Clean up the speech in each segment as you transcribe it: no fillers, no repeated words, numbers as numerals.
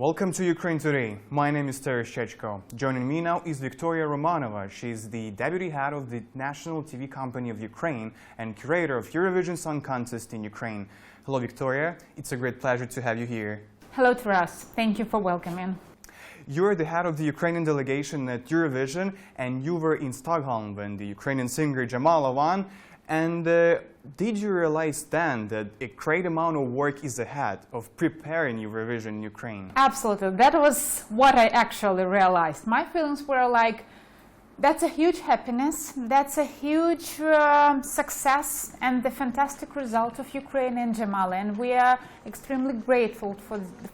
Welcome to Ukraine Today. My name is Taras Chechko. Joining me now is Viktoria Romanova. She is the deputy head of the National TV Company of Ukraine and curator of Eurovision Song Contest in Ukraine. Hello, Viktoria. It's a great pleasure to have you here. Hello, Taras. Thank you for welcoming. You're the head of the Ukrainian delegation at Eurovision, and you were in Stockholm when the Ukrainian singer Jamala won. And did you realize then that a great amount of work is ahead of preparing Eurovision in Ukraine? Absolutely. That was what I actually realized. My feelings were like, that's a huge happiness, that's a huge success and the fantastic result of Ukraine and Jamala. And we are extremely grateful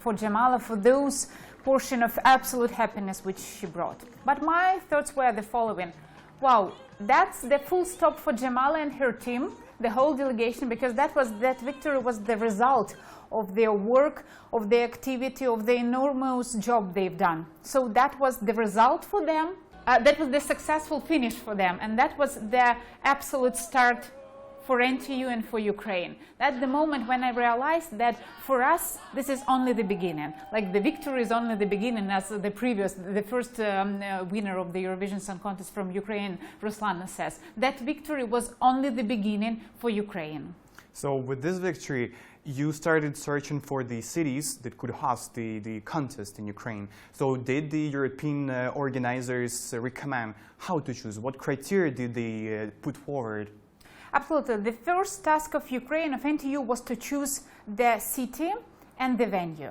for Jamala for those portion of absolute happiness which she brought. But my thoughts were the following. Wow, that's the full stop for Jamala and her team, the whole delegation, because that victory was the result of their work, of their activity, of the enormous job they've done. So that was the result for them, that was the successful finish for them, and that was the absolute start for NTU and for Ukraine. That's the moment when I realized that for us, this is only the beginning. Like the victory is only the beginning, as the first winner of the Eurovision Song Contest from Ukraine, Ruslana, says. That victory was only the beginning for Ukraine. So with this victory, you started searching for the cities that could host the contest in Ukraine. So did the European organizers recommend how to choose? What criteria did they put forward? Absolutely. The first task of Ukraine, of NTU, was to choose the city and the venue.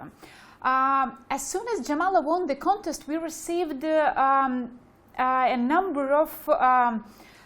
As soon as Jamala won the contest, we received a number of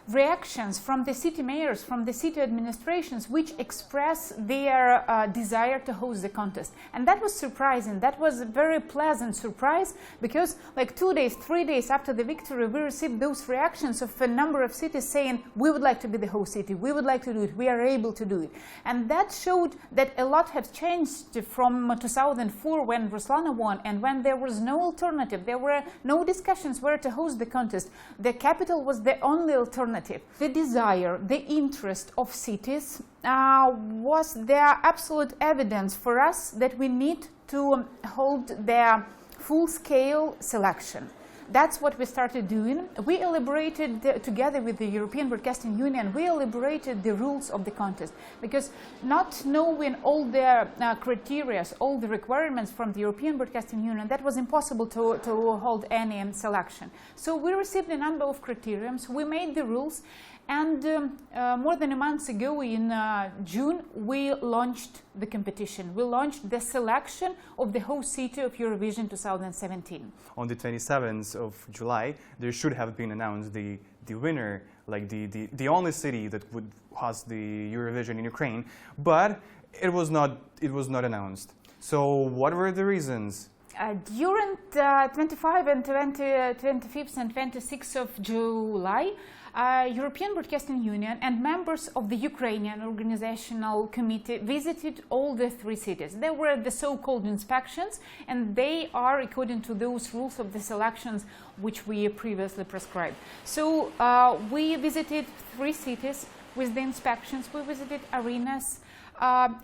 reactions from the city mayors, from the city administrations, which express their desire to host the contest. And that was surprising. That was a very pleasant surprise, because like 2 days, 3 days after the victory, we received those reactions of a number of cities saying, we would like to be the host city, we would like to do it, we are able to do it. And that showed that a lot has changed from 2004 when Ruslana won, and when there was no alternative, there were no discussions where to host the contest. The capital was the only alternative. The desire, the interest of cities was their absolute evidence for us that we need to hold their full-scale selection. That's what we started doing. We elaborated, together with the European Broadcasting Union, we elaborated the rules of the contest, because not knowing all the criteria, all the requirements from the European Broadcasting Union, that was impossible to hold any selection. So we received a number of criteria, we made the rules, and more than a month ago, in June, we launched the competition. We launched the selection of the host city of Eurovision 2017. On the 27th of July, there should have been announced the winner, like the only city that would host the Eurovision in Ukraine, but it was not announced. So what were the reasons? During 25 and 25th and 26th of July, European Broadcasting Union and members of the Ukrainian organizational committee visited all the 3 cities. There were the so-called inspections, and they are according to those rules of the selections which we previously prescribed. So we visited 3 cities with the inspections. We visited arenas,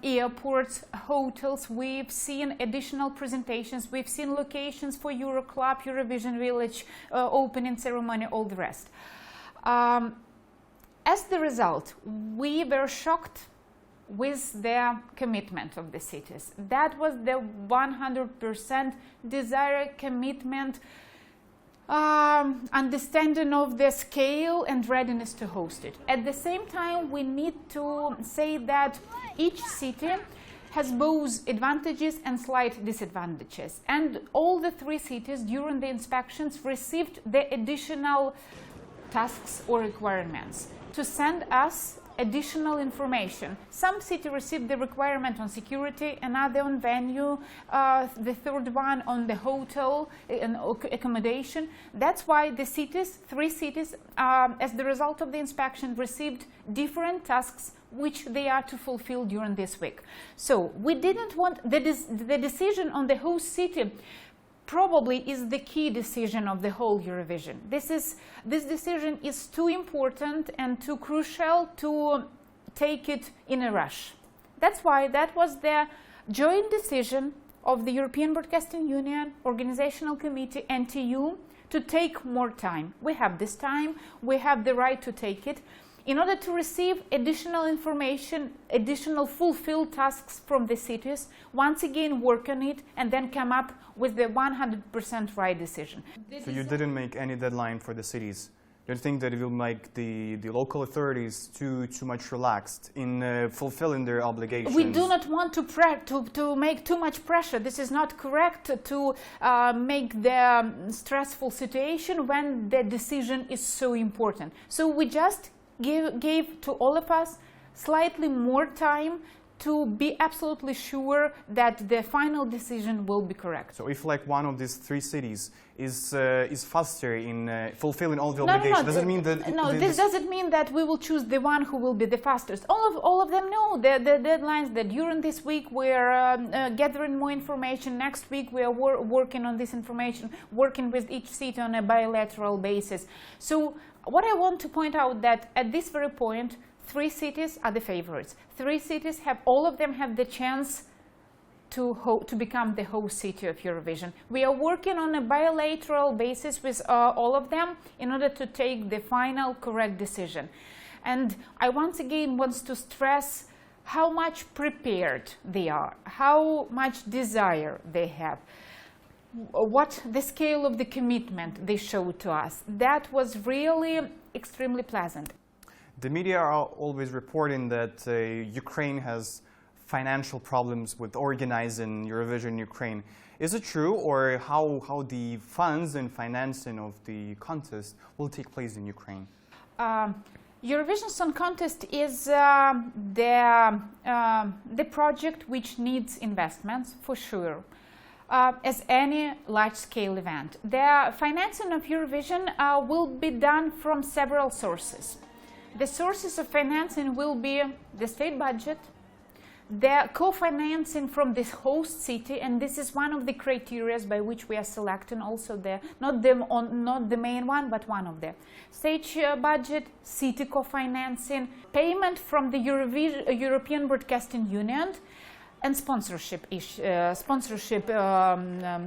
airports, hotels. We've seen additional presentations. We've seen locations for Euroclub, Eurovision Village, opening ceremony, all the rest. As the result, we were shocked with the commitment of the cities. That was the 100% desire, commitment, understanding of the scale and readiness to host it. At the same time, we need to say that each city has both advantages and slight disadvantages. And all the 3 cities during the inspections received the additional tasks or requirements to send us additional information. Some cities received the requirement on security, another on venue, the third one on the hotel and accommodation. That's why the cities, 3 cities, as the result of the inspection, received different tasks which they are to fulfill during this week. So we didn't want the decision on the host city probably is the key decision of the whole Eurovision. This decision is too important and too crucial to take it in a rush. That's why that was the joint decision of the European Broadcasting Union, Organizational Committee, NTU, to take more time. We have this time, we have the right to take it, in order to receive additional information, additional fulfilled tasks from the cities, once again work on it, and then come up with the 100% right decision. So you didn't make any deadline for the cities? Do you think that it will make the local authorities too much relaxed in fulfilling their obligations? We do not want to make too much pressure. This is not correct to make the stressful situation when the decision is so important. So we just gave to all of us slightly more time to be absolutely sure that the final decision will be correct. So if like one of these three cities is faster in fulfilling all the obligations, does it mean that... No, this doesn't mean that we will choose the one who will be the fastest. All of them know the deadlines, that during this week we are gathering more information. Next week we are working on this information, working with each city on a bilateral basis. So what I want to point out that at this very point, three cities are the favorites. Three cities all of them have the chance to become the host city of Eurovision. We are working on a bilateral basis with all of them in order to take the final correct decision. And I once again want to stress how much prepared they are, how much desire they have, what the scale of the commitment they showed to us. That was really extremely pleasant. The media are always reporting that Ukraine has financial problems with organizing Eurovision Ukraine. Is it true, or how the funds and financing of the contest will take place in Ukraine? Eurovision Song Contest is the project which needs investments, for sure, as any large-scale event. The financing of Eurovision will be done from several sources. The sources of financing will be the state budget, the co-financing from this host city, and this is one of the criteria by which we are selecting also not the main one, but one of the stage budget, city co-financing, payment from the European Broadcasting Union, and sponsorship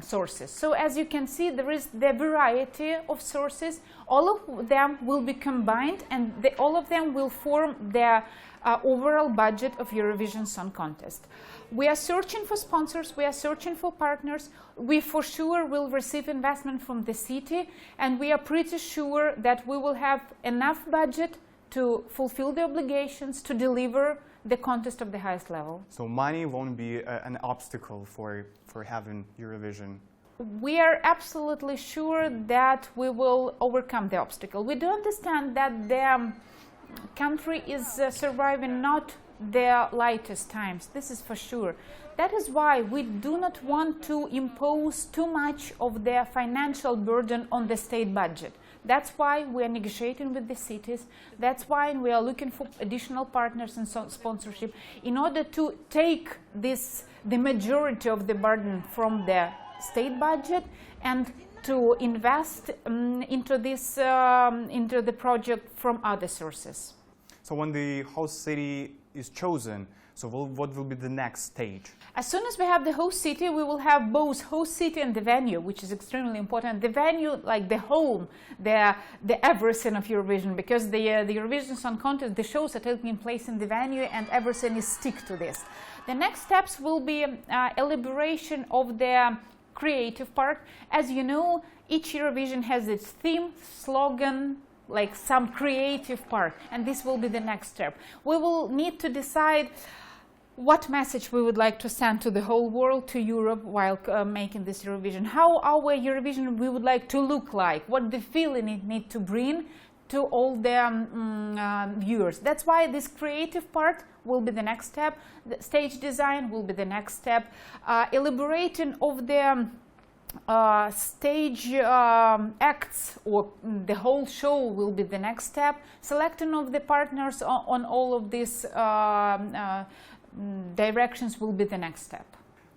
sources. So as you can see, there is the variety of sources. All of them will be combined, and all of them will form the overall budget of Eurovision Song Contest. We are searching for sponsors, we are searching for partners. We for sure will receive investment from the city, and we are pretty sure that we will have enough budget to fulfill the obligations, to deliver the contest of the highest level. So money won't be an obstacle for having Eurovision? We are absolutely sure that we will overcome the obstacle. We do understand that the country is surviving not the lightest times, this is for sure. That is why we do not want to impose too much of the financial burden on the state budget. That's why we are negotiating with the cities. That's why we are looking for additional partners and sponsorship in order to take the majority of the burden from the state budget and to invest into the project from other sources. So when the host city is chosen, so what will be the next stage? As soon as we have the host city, we will have both host city and the venue, which is extremely important. The venue, like the home, the everything of Eurovision, because the Eurovision Song Contest, the shows are taking place in the venue, and everything is stick to this. The next steps will be elaboration of the creative part. As you know, each Eurovision has its theme, slogan, like some creative part, and this will be the next step. We will need to decide what message we would like to send to the whole world, to Europe, while making this Eurovision. How our Eurovision we would like to look like, what the feeling it needs to bring to all the viewers. That's why this creative part will be the next step. The stage design will be the next step. Elaborating of the stage acts, or the whole show, will be the next step. Selecting of the partners on all of these directions will be the next step.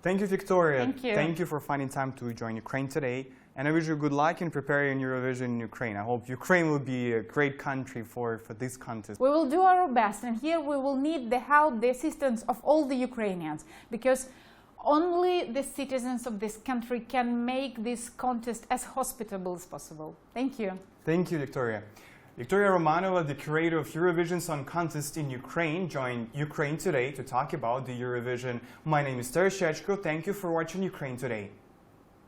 Thank you, Viktoria. Thank you. Thank you for finding time to join Ukraine today. And I wish you good luck in preparing Eurovision in Ukraine. I hope Ukraine will be a great country for this contest. We will do our best, and here we will need the help, the assistance of all the Ukrainians, because only the citizens of this country can make this contest as hospitable as possible. Thank you. Thank you, Viktoria. Viktoria Romanova, the curator of Eurovision Song Contest in Ukraine, joined Ukraine Today to talk about the Eurovision. My name is Tereshechko. Thank you for watching Ukraine Today.